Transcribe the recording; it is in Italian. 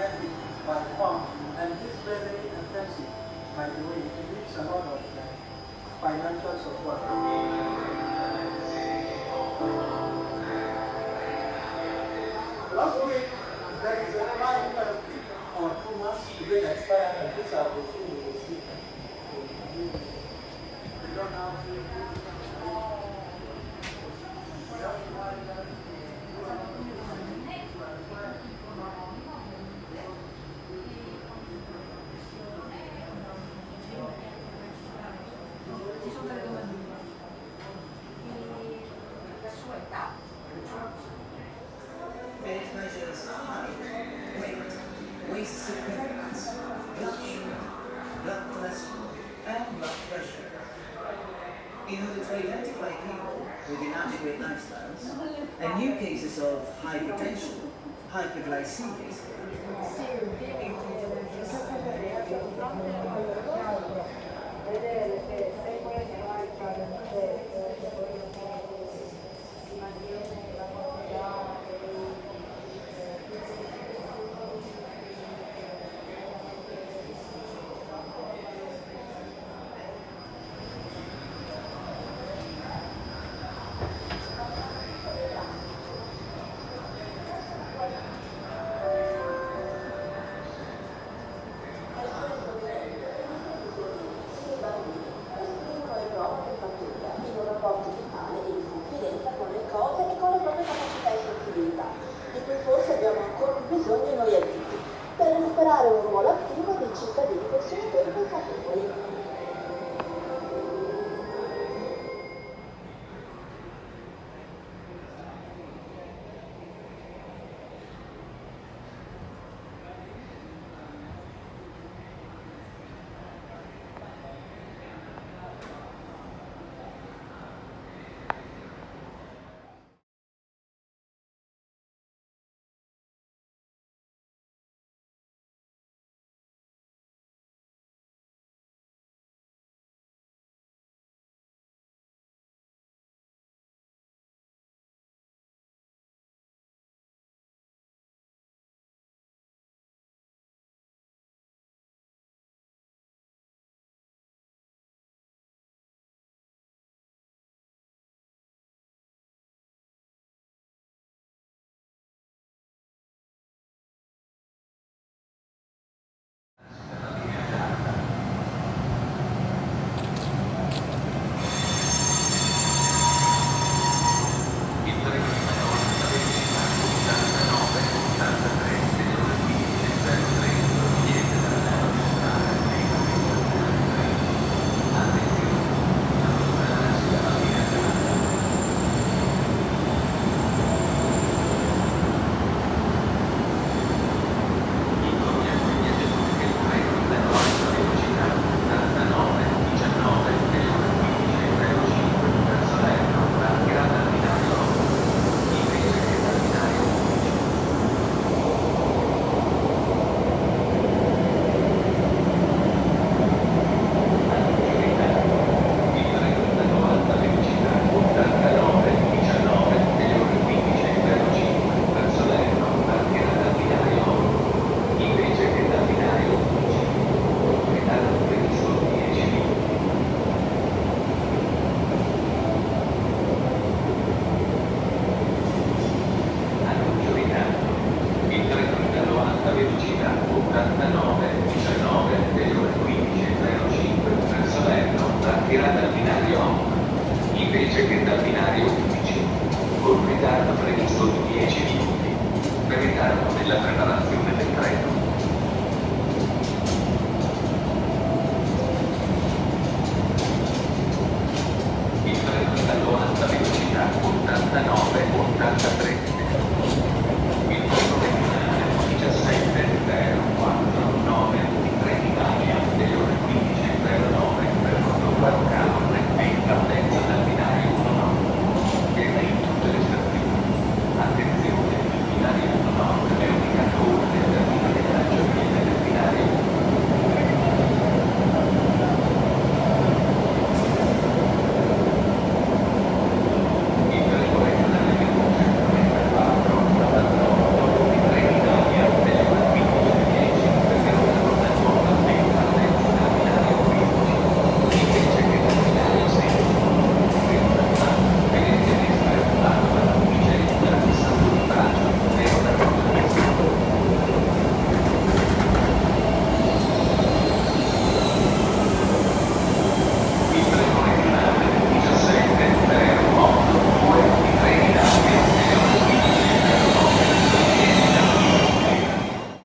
directly by pump, and this very intensive, by the way, it needs a lot of financial support. Last week, there is a flying penalty on 2 months to get expired, and these are the things we will see. We don't have to. Various measures height, weight, waist circumference, blood sugar, blood cholesterol, and blood pressure. In order to identify people with inadequate lifestyles and new cases of hypertension, hyperglycemia, bisogno noi adulti per recuperare un ruolo attivo dei cittadini consumatori consapevoli. tirata al binario 8, invece che dal binario 11, con un ritardo previsto di 10 minuti, per ritardo nella preparazione